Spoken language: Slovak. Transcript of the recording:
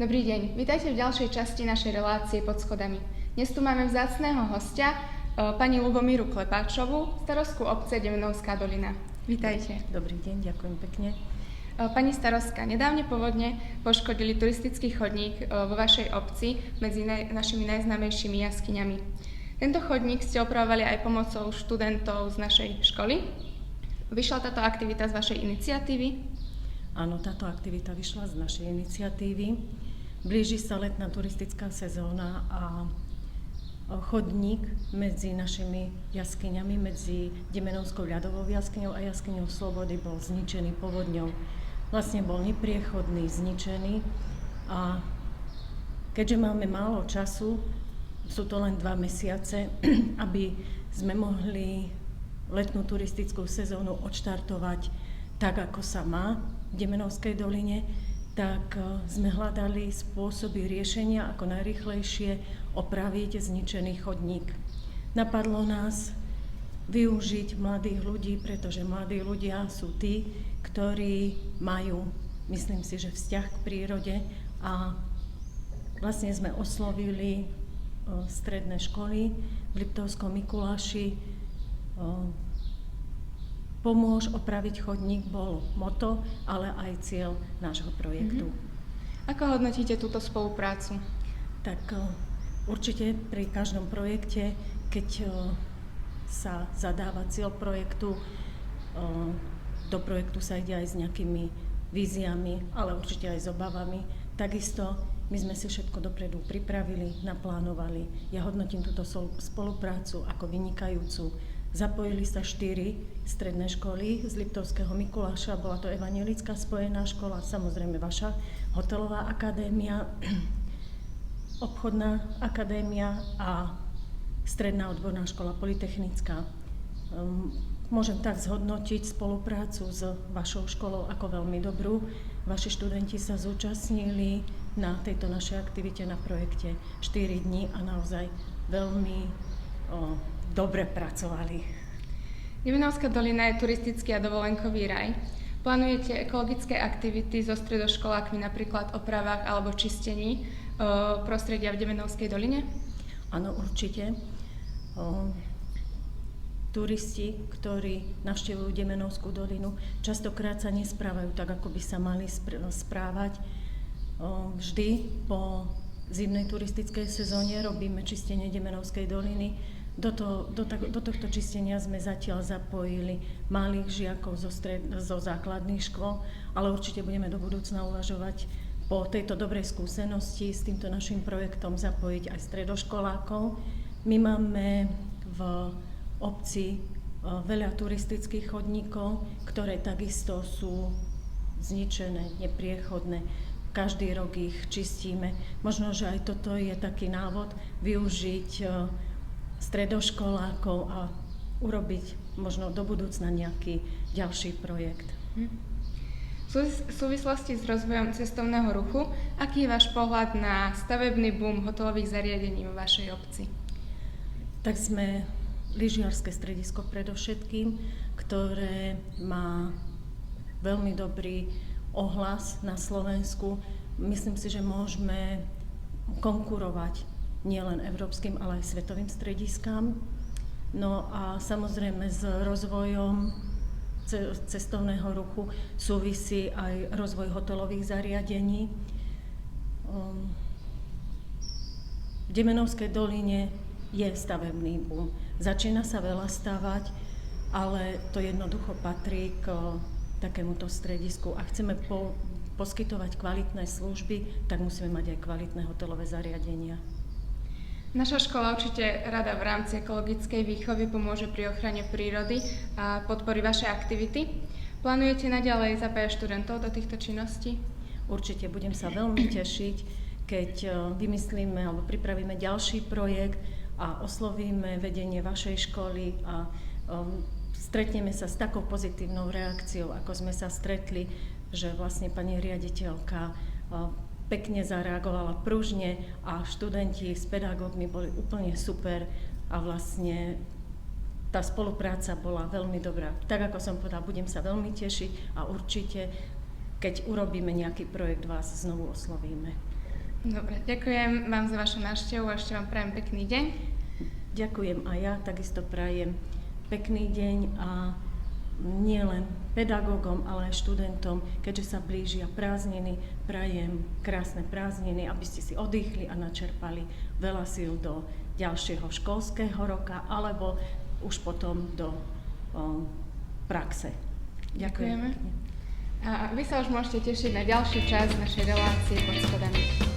Dobrý deň, vítajte v ďalšej časti našej relácie Pod schodami. Dnes tu máme vzácneho hostia, pani Ľubomíru Klepáčovú, starostku obce Demenovská dolina. Vítajte. Dobrý deň, ďakujem pekne. Pani starostka, nedávne povodne poškodili turistický chodník vo vašej obci medzi našimi najznámejšími jaskyňami. Tento chodník ste opravovali aj pomocou študentov z našej školy. Vyšla táto aktivita z vašej iniciatívy? Áno, táto aktivita vyšla z našej iniciatívy. Blíži sa letná turistická sezóna a chodník medzi našimi jaskyňami, medzi Demenovskou ľadovou jaskyňou a jaskyňou Slobody bol zničený povodňou. Vlastne bol nepriechodný, zničený a keďže máme málo času, sú to len 2 mesiace, aby sme mohli letnú turistickú sezónu odštartovať tak, ako sa má v Demenovskej doline, tak sme hľadali spôsoby riešenia, ako najrýchlejšie opraviť zničený chodník. Napadlo nás využiť mladých ľudí, pretože mladí ľudia sú tí, ktorí majú, myslím si, že vzťah k prírode a vlastne sme oslovili stredné školy v Liptovskom Mikuláši. Pomôž opraviť chodník bol moto, ale aj cieľ nášho projektu. Ako hodnotíte túto spoluprácu? Tak určite pri každom projekte, keď sa zadáva cieľ projektu, do projektu sa ide aj s nejakými víziami, ale určite aj s obavami. Takisto my sme si všetko dopredu pripravili, naplánovali. Ja hodnotím túto spoluprácu ako vynikajúcu. Zapojili sa 4 stredné školy z Liptovského Mikuláša, bola to Evanjelická spojená škola, samozrejme vaša hotelová akadémia, obchodná akadémia a stredná odborná škola polytechnická. Môžem tak zhodnotiť spoluprácu s vašou školou ako veľmi dobrú. Vaši študenti sa zúčastnili na tejto našej aktivite na projekte 4 dní a naozaj veľmi dobre pracovali. Demenovská dolina je turistický a dovolenkový raj. Plánujete ekologické aktivity so stredoškolákmi, napríklad o opravách alebo čistení prostredia v Demenovskej doline? Áno, určite. Turisti, ktorí navštevujú Demenovskú dolinu, častokrát sa nesprávajú tak, ako by sa mali správať. Vždy po zimnej turistickej sezóne robíme čistenie Demenovskej doliny. Do tohto čistenia sme zatiaľ zapojili malých žiakov zo základných škôl, ale určite budeme do budúcna uvažovať po tejto dobrej skúsenosti s týmto našim projektom zapojiť aj stredoškolákov. My máme v obci veľa turistických chodníkov, ktoré takisto sú zničené, nepriechodné. Každý rok ich čistíme. Možno, že aj toto je taký návod využiť stredoškolákov a urobiť možno do budúcna nejaký ďalší projekt. V súvislosti s rozvojom cestovného ruchu, aký je váš pohľad na stavebný boom hotelových zariadení vo vašej obci? Tak sme lyžiarske stredisko predovšetkým, ktoré má veľmi dobrý ohlas na Slovensku. Myslím si, že môžeme konkurovať nielen európskym, ale aj svetovým strediskám. No a samozrejme s rozvojom cestovného ruchu súvisí aj rozvoj hotelových zariadení. V Demenovskej doline je stavebný boom. Začína sa veľa stavať, ale to jednoducho patrí k takémuto stredisku. Ak chceme poskytovať kvalitné služby, tak musíme mať aj kvalitné hotelové zariadenia. Naša škola určite rada v rámci ekologickej výchovy pomôže pri ochrane prírody a podporí vaše aktivity. Plánujete naďalej zapájať študentov do týchto činností? Určite budem sa veľmi tešiť, keď vymyslíme alebo pripravíme ďalší projekt a oslovíme vedenie vašej školy a stretneme sa s takou pozitívnou reakciou, ako sme sa stretli, že vlastne pani riaditeľka pekne zareagovala pružne a študenti s pedagógmi boli úplne super a vlastne tá spolupráca bola veľmi dobrá. Tak ako som povedala, budem sa veľmi tešiť a určite, keď urobíme nejaký projekt, vás znovu oslovíme. Dobre, ďakujem vám za vašu návštevu a ešte vám prajem pekný deň. Ďakujem a ja takisto prajem pekný deň a nielen pedagógom, ale aj študentom, keďže sa blížia prázdniny, prajem krásne prázdniny, aby ste si oddychli a načerpali veľa síl do ďalšieho školského roka alebo už potom do praxe. Ďakujeme. A vy sa už môžete tešiť na ďalšiu časť našej relácie Pod schodami.